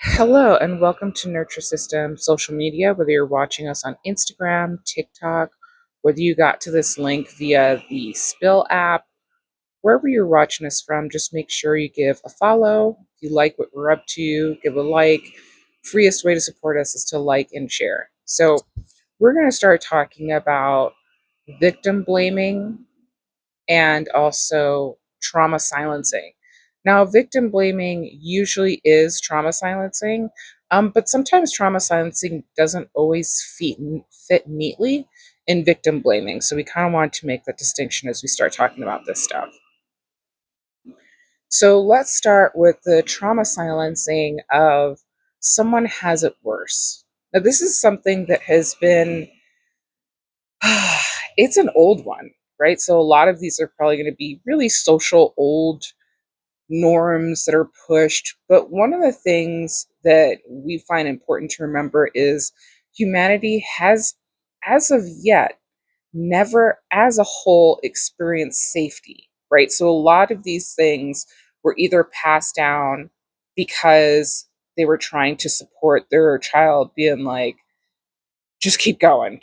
Hello and welcome to Nurture System social media. Whether you're watching us on Instagram, TikTok, whether you got to this link via the Spill app, wherever you're watching us from, just make sure you give a follow. If you like what we're up to, give a like. Freest way to support us is to like and share. So, we're going to start talking about victim blaming and also trauma silencing. Now, victim blaming usually is trauma silencing, but sometimes trauma silencing doesn't always fit neatly in victim blaming. So we kind of want to make that distinction as we start talking about this stuff. So let's start with the trauma silencing of someone has it worse. Now, this is something that has been, it's an old one, right? So a lot of these are probably going to be really social old norms that are pushed. But one of the things that we find important to remember is humanity has, as of yet, never as a whole experienced safety, right? So a lot of these things were either passed down because they were trying to support their child being like, just keep going,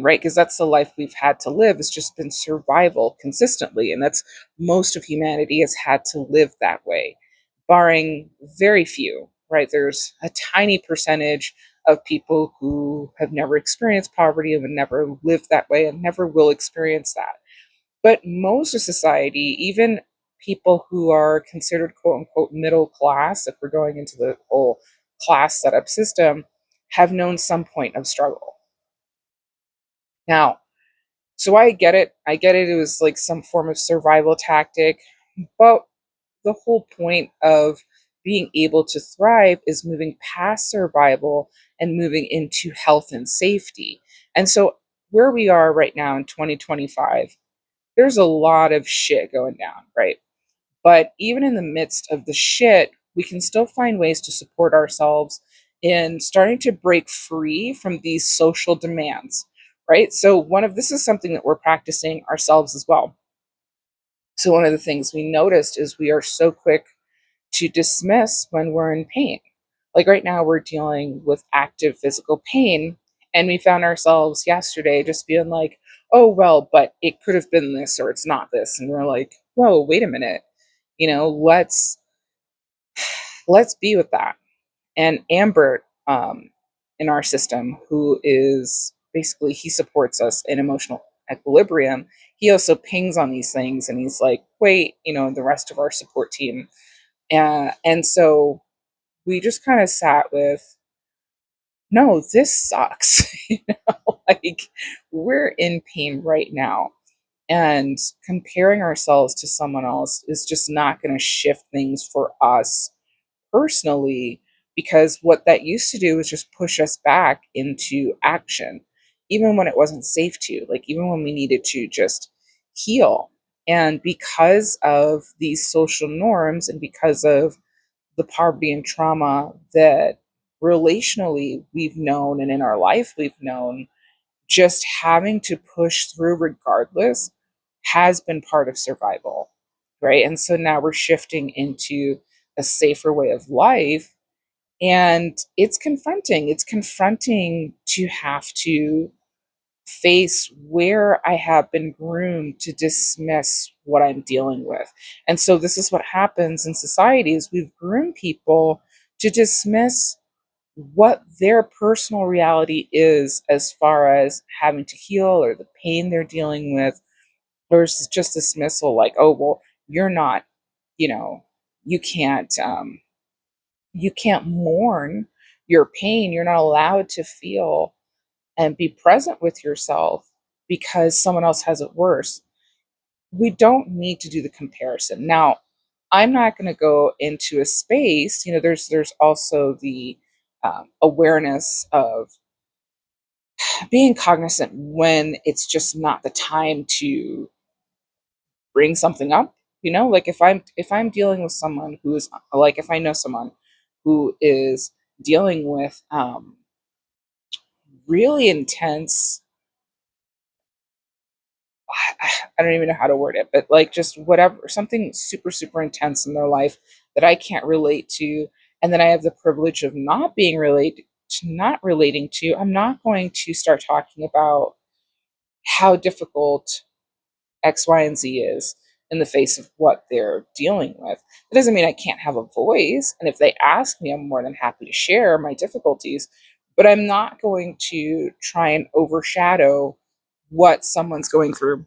right? Because that's the life we've had to live. It's just been survival consistently. And that's most of humanity has had to live that way, barring very few, right? There's a tiny percentage of people who have never experienced poverty and have never lived that way and never will experience that. But most of society, even people who are considered quote unquote middle class, if we're going into the whole class setup system, have known some point of struggle. Now, so I get it. I get it. It was like some form of survival tactic. But the whole point of being able to thrive is moving past survival and moving into health and safety. And so, where we are right now in 2025, there's a lot of shit going down, right? But even in the midst of the shit, we can still find ways to support ourselves in starting to break free from these social demands, right? So one of this is something that we're practicing ourselves as well. So one of the things we noticed is we are so quick to dismiss when we're in pain. Like right now we're dealing with active physical pain, and we found ourselves yesterday just being like, "Oh, well, but it could have been this or it's not this." And we're like, "Whoa, wait a minute, let's be with that." And Ambert, in our system, who is basically, he supports us in emotional equilibrium, he also pings on these things and he's like, wait, the rest of our support team, and so we just kind of sat with, no, this sucks. Like, we're in pain right now, and comparing ourselves to someone else is just not going to shift things for us personally, because what that used to do was just push us back into action, even when it wasn't safe to, like, even when we needed to just heal. And because of these social norms and because of the poverty and trauma that relationally we've known and in our life we've known, just having to push through regardless has been part of survival, right? And so now we're shifting into a safer way of life. And it's confronting. It's confronting to have to face where I have been groomed to dismiss what I'm dealing with. And so this is what happens in society is we've groomed people to dismiss what their personal reality is as far as having to heal or the pain they're dealing with, versus just dismissal like, oh, well, you're not, you know, you can't you can't mourn your pain. You're not allowed to feel and be present with yourself because someone else has it worse. We don't need to do the comparison. Now, I'm not going to go into a space, there's also the awareness of being cognizant when it's just not the time to bring something up. Like, if I'm dealing with someone who is, like, if I know someone who is dealing with really intense, I don't even know how to word it, but like just whatever, something super super intense in their life that I can't relate to, and then I have the privilege of not relating to, I'm not going to start talking about how difficult X, Y, and Z is in the face of what they're dealing with. It doesn't mean I can't have a voice. And if they ask me, I'm more than happy to share my difficulties, but I'm not going to try and overshadow what someone's going through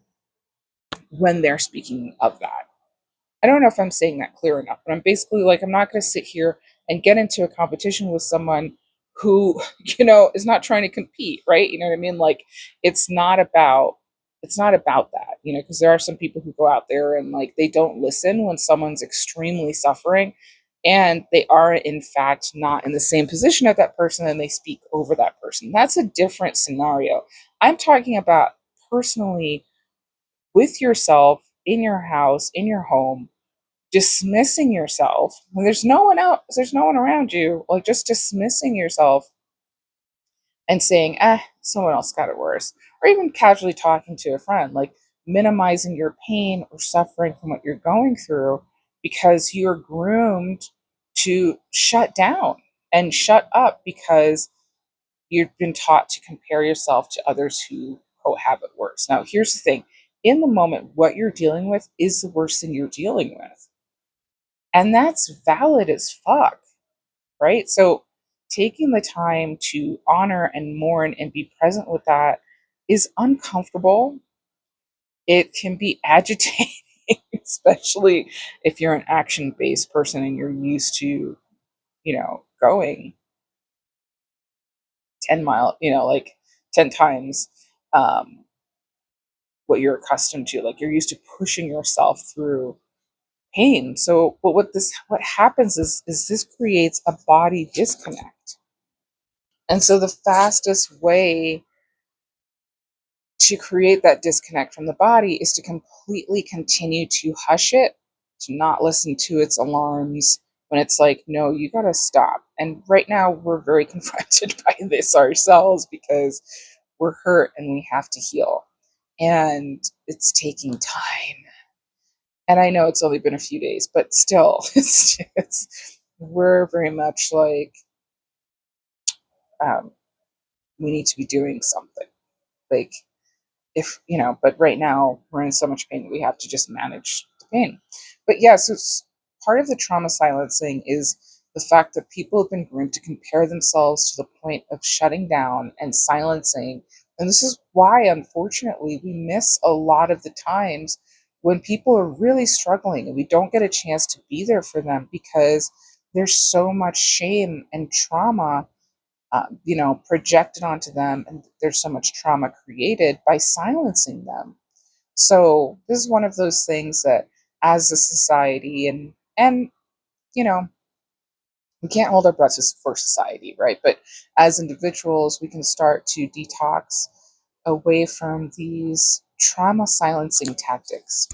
when they're speaking of that. I don't know if I'm saying that clear enough, but I'm basically like, I'm not going to sit here and get into a competition with someone who, is not trying to compete, right? You know what I mean? Like, it's not about, it's not about that, because there are some people who go out there and like they don't listen when someone's extremely suffering and they are in fact not in the same position as that person and they speak over that person. That's a different scenario. I'm talking about personally with yourself in your house, in your home, dismissing yourself when there's no one else, there's no one around you, like just dismissing yourself and saying, someone else got it worse. Or even casually talking to a friend, like minimizing your pain or suffering from what you're going through because you're groomed to shut down and shut up because you've been taught to compare yourself to others who have it worse. Now, here's the thing, in the moment, what you're dealing with is the worst thing you're dealing with. And that's valid as fuck, right? So taking the time to honor and mourn and be present with that is uncomfortable. It can be agitating, especially if you're an action based person and you're used to, going 10 mile, like 10 times what you're accustomed to. Like you're used to pushing yourself through pain. So, but what happens is this creates a body disconnect. And so the fastest way to create that disconnect from the body is to completely continue to hush it, to not listen to its alarms when it's like, no, you got to stop. And right now we're very confronted by this ourselves because we're hurt and we have to heal. And it's taking time. And I know it's only been a few days, but still, we're very much like, um, we need to be doing something. Like, but right now we're in so much pain that we have to just manage the pain. But yeah, so part of the trauma silencing is the fact that people have been groomed to compare themselves to the point of shutting down and silencing. And this is why, unfortunately, we miss a lot of the times when people are really struggling and we don't get a chance to be there for them because there's so much shame and trauma projected onto them, and there's so much trauma created by silencing them. So this is one of those things that, as a society, and we can't hold our breath for society, right? But as individuals, we can start to detox away from these trauma silencing tactics.